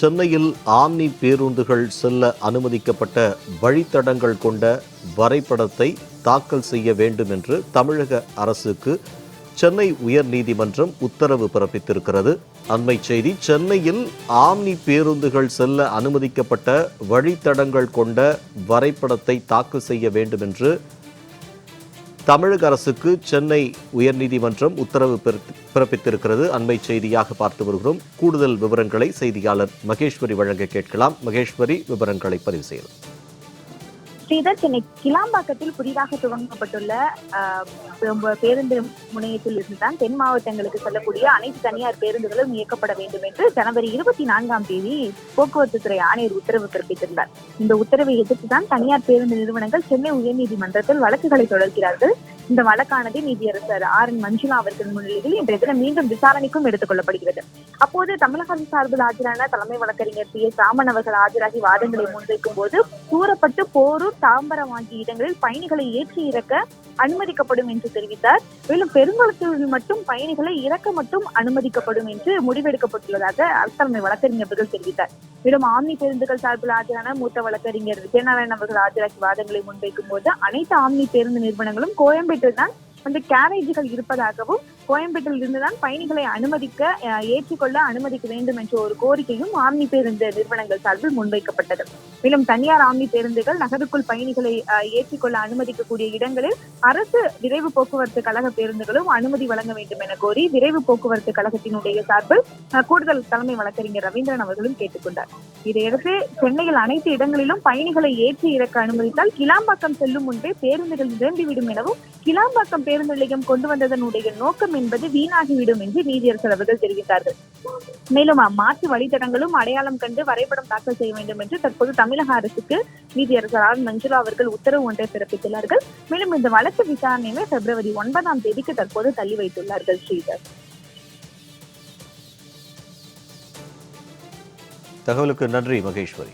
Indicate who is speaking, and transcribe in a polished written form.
Speaker 1: சென்னையில் ஆம்னி பேருந்துகள் செல்ல அனுமதிக்கப்பட்ட வழித்தடங்கள் கொண்ட வரைபடத்தை தாக்கல் செய்ய வேண்டும் என்று தமிழக அரசுக்கு சென்னை உயர்நீதிமன்றம் உத்தரவு பிறப்பித்திருக்கிறது. அண்மை செய்தி. சென்னையில் ஆம்னி பேருந்துகள் செல்ல அனுமதிக்கப்பட்ட வழித்தடங்கள் கொண்ட வரைபடத்தை தாக்கல் செய்ய வேண்டும் என்று தமிழக அரசுக்கு சென்னை உயர்நீதிமன்றம் உத்தரவு பிறப்பித்திருக்கிறது. அண்மை செய்தியாக பார்த்து வருகிறோம். கூடுதல் விவரங்களை செய்தியாளர் மகேஸ்வரி வழங்க கேட்கலாம். மகேஸ்வரி, விவரங்களை பதிவு செய்யலாம்.
Speaker 2: ஸ்ரீதர், சென்னை கிளாம்பாக்கத்தில் புதிதாக துவங்கப்பட்டுள்ள பேருந்து முனையத்தில் இருந்துதான் தென் மாவட்டங்களுக்கு செல்லக்கூடிய அனைத்து தனியார் பேருந்துகளும் இயக்கப்பட வேண்டும் என்று ஜனவரி 24ஆம் தேதி போக்குவரத்து துறை ஆணையர் உத்தரவு பிறப்பித்திருந்தார். இந்த உத்தரவை எதிர்த்துதான் தனியார் பேருந்து நிறுவனங்கள் சென்னை உயர்நீதிமன்றத்தில் வழக்குகளை தொடர்கிறார்கள். இந்த வழக்கானது நீதியரசர் RN மஞ்சுளா அவர்கள் முன்னிலையில் இன்றைய தினம் மீண்டும் விசாரணைக்கும் எடுத்துக் கொள்ளப்படுகிறது. அப்போது தமிழக அரசு சார்பில் ஆஜரான தலைமை வழக்கறிஞர் PS ராமன் அவர்கள் ஆஜராகி வாதங்களை முன்வைக்கும் போது, கூறப்பட்டு போரூர், தாம்பரம் ஆகிய இடங்களில் பயணிகளை ஏற்றி இறக்க அனுமதிக்கப்படும் என்று தெரிவித்தார். மேலும் பெருங்குளத்தூரில் மட்டும் பயணிகளை இறக்க மட்டும் அனுமதிக்கப்படும் என்று முடிவெடுக்கப்பட்டுள்ளதாக அரசு தலைமை வழக்கறிஞர் அவர்கள் தெரிவித்தார். மேலும் ஆம்னி பேருந்துகள் சார்பில் ஆஜரான மூத்த வழக்கறிஞர் விஜயநாராயணன் அவர்கள் ஆஜராகி வாதங்களை முன்வைக்கும் போது, அனைத்து ஆம்னி பேருந்து நிறுவனங்களும் கோயம்பேட்டில் தான் அந்த கேரேஜுகள் இருப்பதாகவும், கோயம்பேட்டில் இருந்துதான் பயணிகளை ஏற்றிக்கொள்ள அனுமதிக்க வேண்டும் என்ற ஒரு கோரிக்கையும் ஆம்னி பேருந்து நிறுவனங்கள் சார்பில் முன்வைக்கப்பட்டது. மேலும் தனியார் ஆம்னி பேருந்துகள் நகருக்குள் பயணிகளை ஏற்றிக்கொள்ள அனுமதிக்கக்கூடிய இடங்களில் அரசு விரைவு போக்குவரத்து கழக பேருந்துகளும் அனுமதி வழங்க வேண்டும் என கோரி விரைவு போக்குவரத்து கழகத்தினுடைய சார்பில் கூடுதல் தலைமை வழக்கறிஞர் ரவீந்திரன் அவர்களும் கேட்டுக்கொண்டார். இதையடுத்து சென்னையில் அனைத்து இடங்களிலும் பயணிகளை ஏற்றி இறக்க அனுமதித்தால் கிளாம்பாக்கம் செல்லும் முன்பே பேருந்துகள் நிரம்பிவிடும் எனவும், கிளாம்பாக்கம் பேருந்து நிலையம் கொண்டு வந்ததனுடைய நோக்கம் என்பது வீணாகிவிடும் என்று நீதியரசர் அவர்கள் தெரிவித்தார்கள். மேலும் மாற்று வழித்தடங்களும் அடையாளம் கண்டு வரைபடம் தாக்கல் செய்ய வேண்டும் என்று தற்போது தமிழக அரசுக்கு நீதியரசர் RN மஞ்சுளா அவர்கள் உத்தரவு ஒன்றை பிறப்பித்துள்ளார்கள். மேலும் இந்த வழக்கு விசாரணையை பிப்ரவரி 9ஆம் தேதிக்கு தற்போது தள்ளி வைத்துள்ளார்கள். ஸ்ரீதர்,
Speaker 1: தகவலுக்கு நன்றி மகேஸ்வரி.